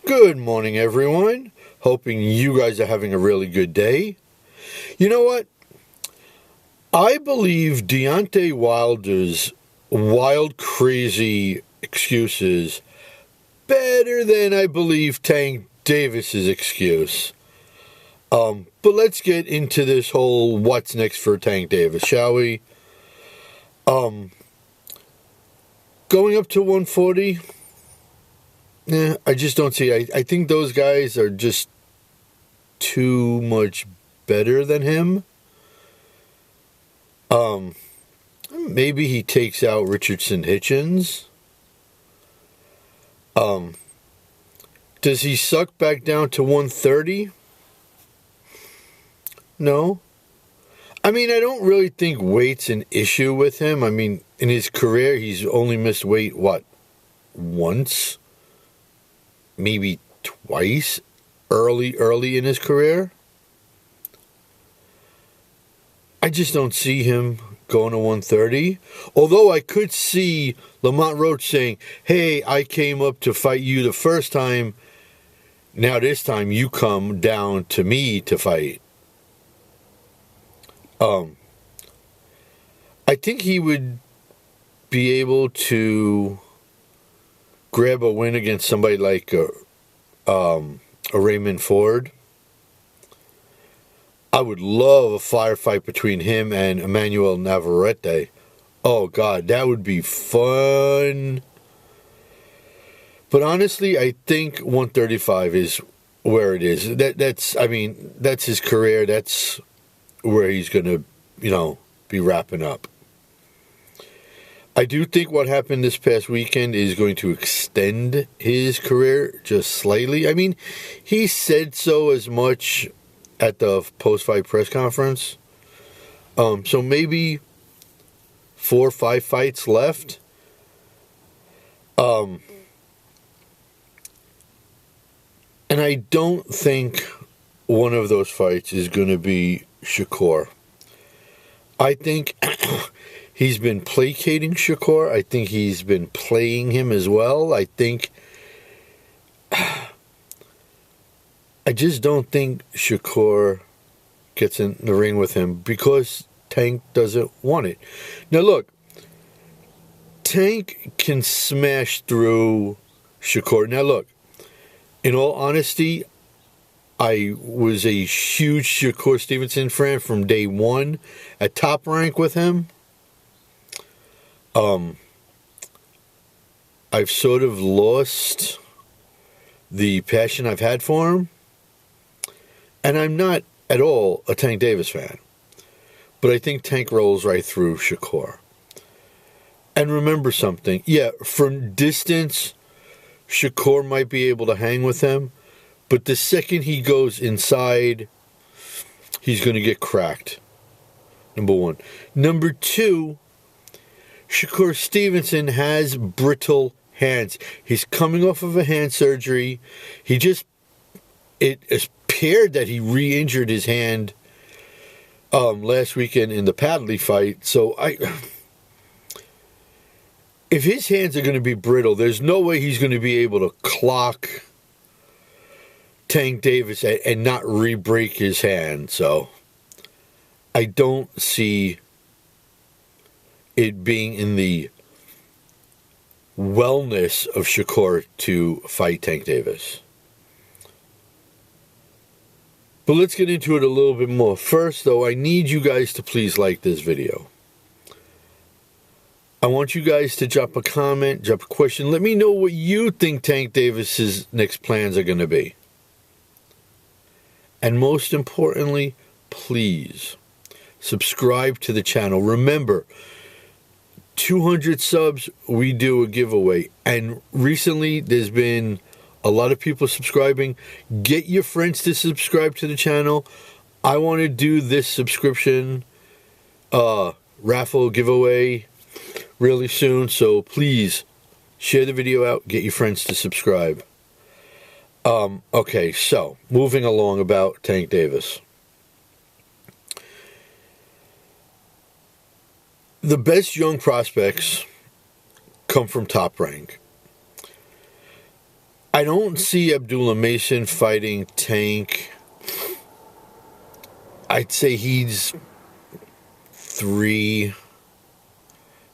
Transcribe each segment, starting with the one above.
Good morning, everyone. Hoping you guys are having a really good day. You know what? I believe Deontay Wilder's wild, crazy excuses better than I believe Tank Davis's excuse. But let's get into this whole what's next for Tank Davis, shall we? Going up to 140... I just don't see it. I think those guys are just too much better than him. Maybe he takes out Richardson Hitchens. Does he suck back down to 130? No. I mean, I don't really think weight's an issue with him. I mean, in his career, he's only missed weight, once? Maybe twice early in his career. I just don't see him going to 130. Although I could see Lamont Roach saying, hey, I came up to fight you the first time. Now this time you come down to me to fight. I think he would be able to grab a win against somebody like a Raymond Ford. I would love a firefight between him and Emmanuel Navarrete. Oh, God, that would be fun. But honestly, I think 135 is where it is. That's his career. That's where he's going to, be wrapping up. I do think what happened this past weekend is going to extend his career just slightly. I mean, he said so as much at the post-fight press conference. So maybe 4 or 5 fights left. And I don't think one of those fights is going to be Shakur. I think he's been placating Shakur. I think he's been playing him as well. I just don't think Shakur gets in the ring with him because Tank doesn't want it. Now look, Tank can smash through Shakur. Now look, in all honesty, I was a huge Shakur Stevenson fan from day one at Top Rank with him. I've sort of lost the passion I've had for him. And I'm not at all a Tank Davis fan. But I think Tank rolls right through Shakur. And remember something. Yeah, from distance, Shakur might be able to hang with him. But the second he goes inside, he's going to get cracked. Number one. Number two, Shakur Stevenson has brittle hands. He's coming off of a hand surgery. It appeared that he re-injured his hand last weekend in the Padley fight. So if his hands are going to be brittle, there's no way he's going to be able to clock Tank Davis and not re-break his hand. So I don't see it being in the wellness of Shakur to fight Tank Davis. But let's get into it a little bit more. First, though, I need you guys to please like this video. I want you guys to drop a comment, drop a question. Let me know what you think Tank Davis's next plans are going to be. And most importantly, please subscribe to the channel. Remember, 200 subs, we do a giveaway. And recently, there's been a lot of people subscribing. Get your friends to subscribe to the channel. I want to do this subscription raffle giveaway really soon. So please share the video out. Get your friends to subscribe. Okay, so moving along about Tank Davis. The best young prospects come from Top Rank. I don't see Abdullah Mason fighting Tank. I'd say he's 3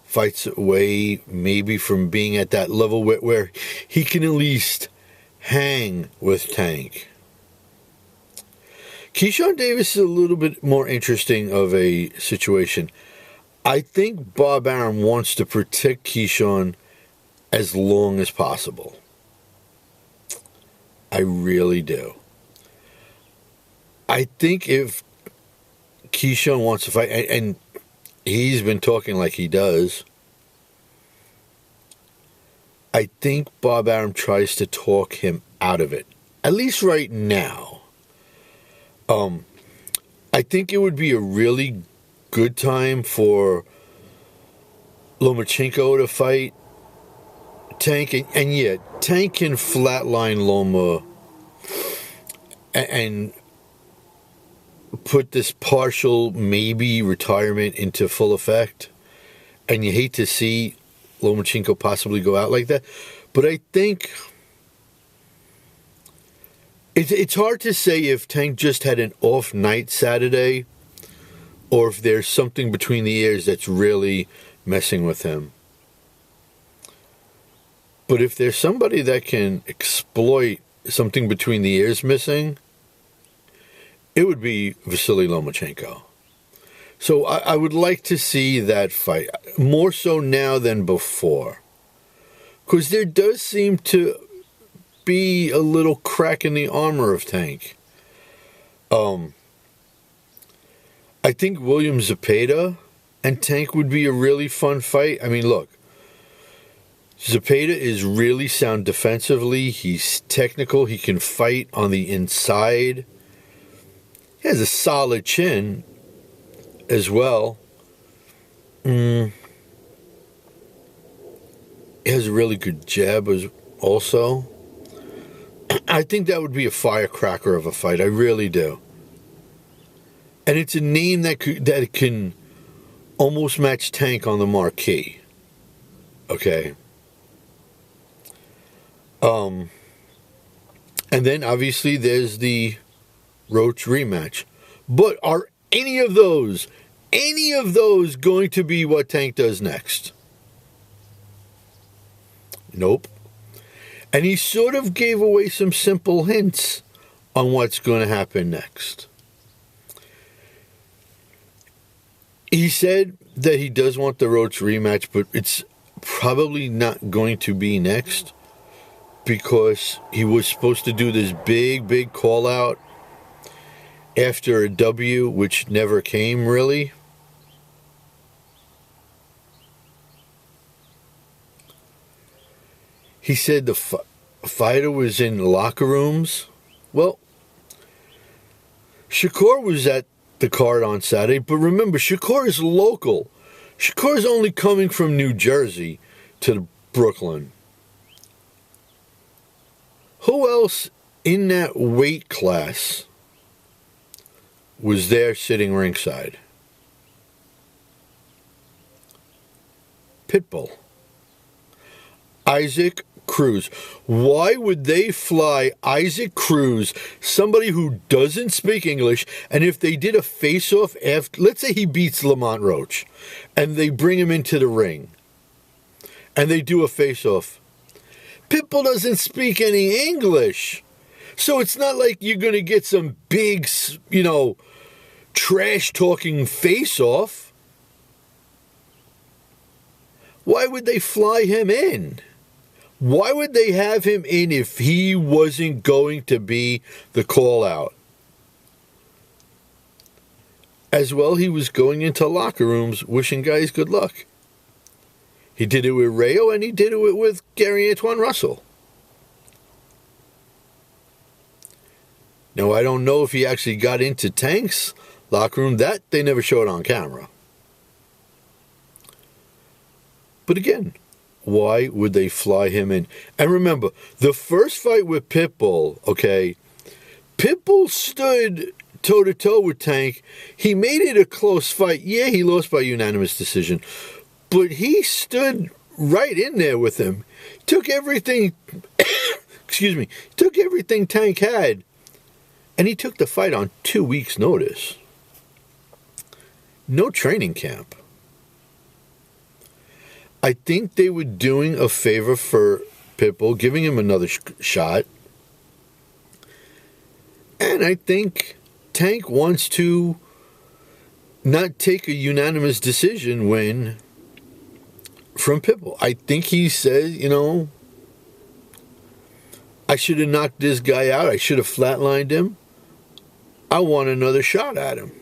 fights away, maybe, from being at that level where he can at least hang with Tank. Keyshawn Davis is a little bit more interesting of a situation. I think Bob Arum wants to protect Keyshawn as long as possible. I really do. I think if Keyshawn wants to fight, and he's been talking like he does, I think Bob Arum tries to talk him out of it, at least right now. I think it would be a really good time for Lomachenko to fight Tank, and yeah, Tank can flatline Loma and put this partial maybe retirement into full effect, and you hate to see Lomachenko possibly go out like that, but I think it's hard to say if Tank just had an off night Saturday or if there's something between the ears that's really messing with him. But if there's somebody that can exploit something between the ears missing, it would be Vasily Lomachenko. So I would like to see that fight, more so now than before. Because there does seem to be a little crack in the armor of Tank. I think William Zepeda and Tank would be a really fun fight. I mean, look, Zepeda is really sound defensively. He's technical. He can fight on the inside. He has a solid chin as well. He has a really good jab also. I think that would be a firecracker of a fight. I really do. And it's a name that can almost match Tank on the marquee. Okay. And then obviously there's the Roach rematch. But are any of those going to be what Tank does next? Nope. And he sort of gave away some simple hints on what's going to happen next. He said that he does want the Roach rematch, but it's probably not going to be next because he was supposed to do this big call out after a W, which never came really. He said the fighter was in locker rooms. Well, Shakur was at the card on Saturday, but remember, Shakur is local. Shakur is only coming from New Jersey to Brooklyn. Who else in that weight class was there sitting ringside? Pitbull. Isaac Cruz. Why would they fly Isaac Cruz, somebody who doesn't speak English, and if they did a face-off after, let's say he beats Lamont Roach, and they bring him into the ring, and they do a face-off. Pitbull doesn't speak any English, so it's not like you're going to get some big, trash-talking face-off. Why would they fly him in? Why would they have him in if he wasn't going to be the call-out? As well, he was going into locker rooms wishing guys good luck. He did it with Rayo, and he did it with Gary Antoine Russell. Now, I don't know if he actually got into Tank's locker room. That they never showed on camera. But again, why would they fly him in? And remember, the first fight with Pitbull, okay, Pitbull stood toe-to-toe with Tank. He made it a close fight. Yeah, he lost by unanimous decision. But he stood right in there with him. Took everything, he took everything Tank had, and he took the fight on 2 weeks' notice. No training camp. I think they were doing a favor for Pitbull, giving him another shot. And I think Tank wants to not take a unanimous decision win from Pitbull. I think he says, I should have knocked this guy out. I should have flatlined him. I want another shot at him.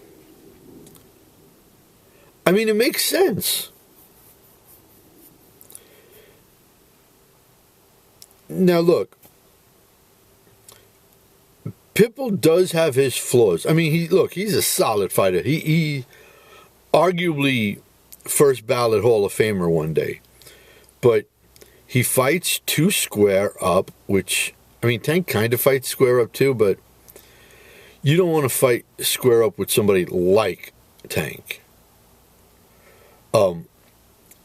I mean, it makes sense. Now, look. Pitbull does have his flaws. I mean, he's a solid fighter. He arguably first ballot Hall of Famer one day. But he fights too square up, which, I mean, Tank kind of fights square up too, but you don't want to fight square up with somebody like Tank.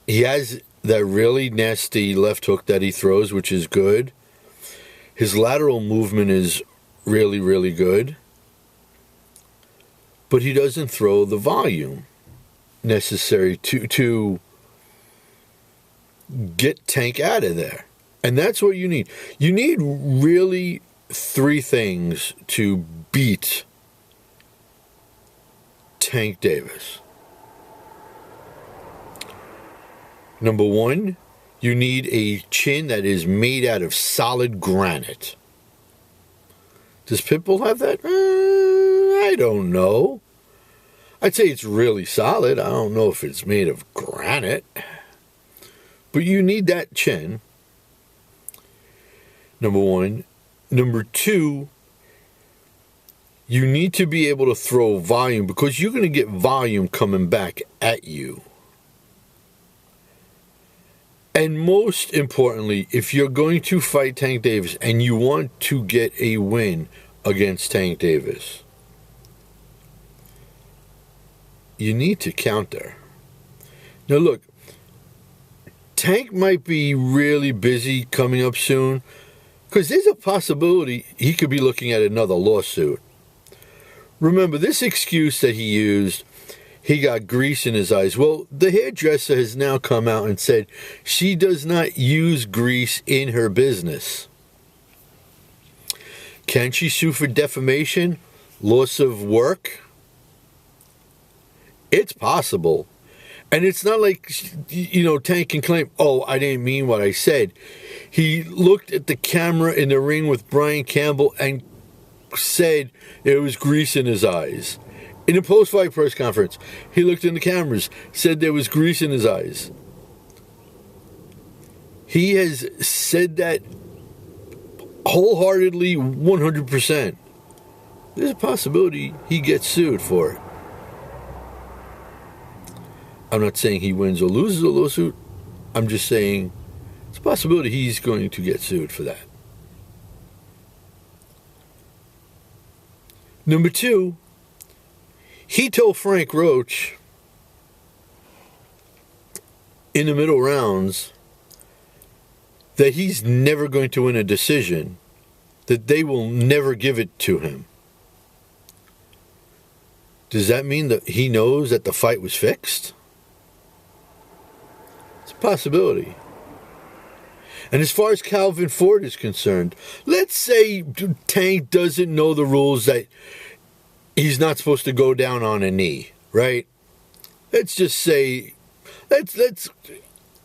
He has that really nasty left hook that he throws, which is good. His lateral movement is really, really good. But he doesn't throw the volume necessary to get Tank out of there. And that's what you need. You need really 3 things to beat Tank Davis. Number 1, you need a chin that is made out of solid granite. Does Pitbull have that? I don't know. I'd say it's really solid. I don't know if it's made of granite. But you need that chin. Number 1. Number 2, you need to be able to throw volume, because you're going to get volume coming back at you. And most importantly, if you're going to fight Tank Davis and you want to get a win against Tank Davis, you need to counter. Now look, Tank might be really busy coming up soon, because there's a possibility he could be looking at another lawsuit. Remember, this excuse that he used, he got grease in his eyes. Well, the hairdresser has now come out and said she does not use grease in her business. Can she sue for defamation? Loss of work? It's possible. And it's not like, Tank can claim, oh, I didn't mean what I said. He looked at the camera in the ring with Brian Campbell and said there was grease in his eyes. In a post-fight press conference, he looked in the cameras, said there was grease in his eyes. He has said that wholeheartedly, 100%. There's a possibility he gets sued for it. I'm not saying he wins or loses a lawsuit. I'm just saying it's a possibility he's going to get sued for that. Number 2, he told Frank Roach in the middle rounds that he's never going to win a decision, that they will never give it to him. Does that mean that he knows that the fight was fixed? It's a possibility. And as far as Calvin Ford is concerned, let's say Tank doesn't know the rules that he's not supposed to go down on a knee, right? Let's just say,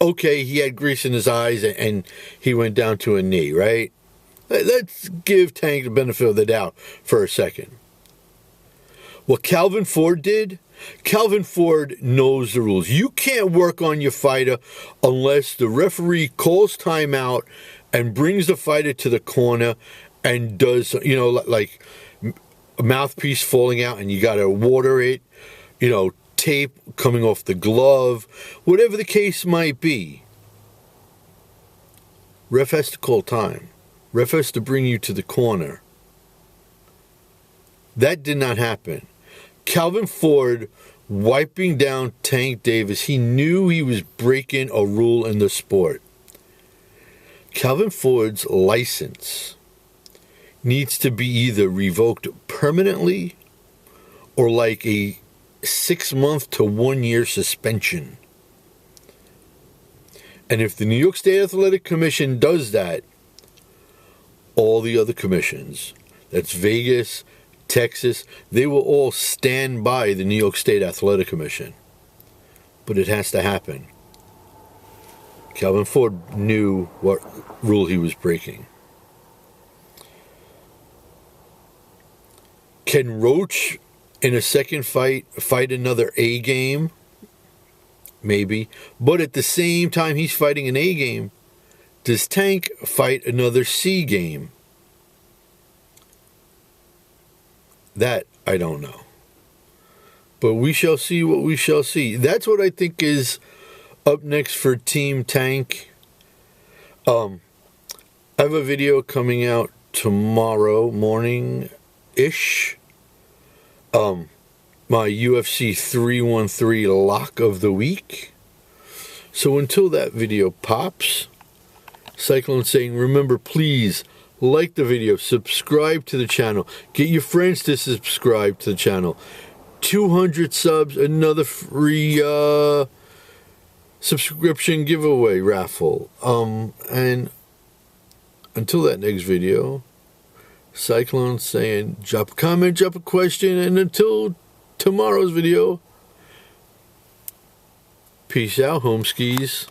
okay, he had grease in his eyes and he went down to a knee, right? Let's give Tank the benefit of the doubt for a second. What Calvin Ford did, Calvin Ford knows the rules. You can't work on your fighter unless the referee calls timeout and brings the fighter to the corner and does, like a mouthpiece falling out and you got to water it, tape coming off the glove, whatever the case might be. Ref has to call time. Ref has to bring you to the corner. That did not happen. Calvin Ford wiping down Tank Davis, he knew he was breaking a rule in the sport. Calvin Ford's license needs to be either revoked permanently or like a 6-month to 1-year suspension. And if the New York State Athletic Commission does that, all the other commissions, that's Vegas, Texas, they will all stand by the New York State Athletic Commission. But it has to happen. Calvin Ford knew what rule he was breaking. Can Roach, in a second fight another A game? Maybe. But at the same time he's fighting an A game, does Tank fight another C game? That I don't know. But we shall see what we shall see. That's what I think is up next for Team Tank. I have a video coming out tomorrow morning-ish. My UFC 313 lock of the week. So until that video pops, Cyclone saying, remember, please like the video, subscribe to the channel, get your friends to subscribe to the channel. 200 subs, another free subscription giveaway raffle. And until that next video, Cyclone saying, drop a comment, drop a question, and until tomorrow's video, peace out, home skis.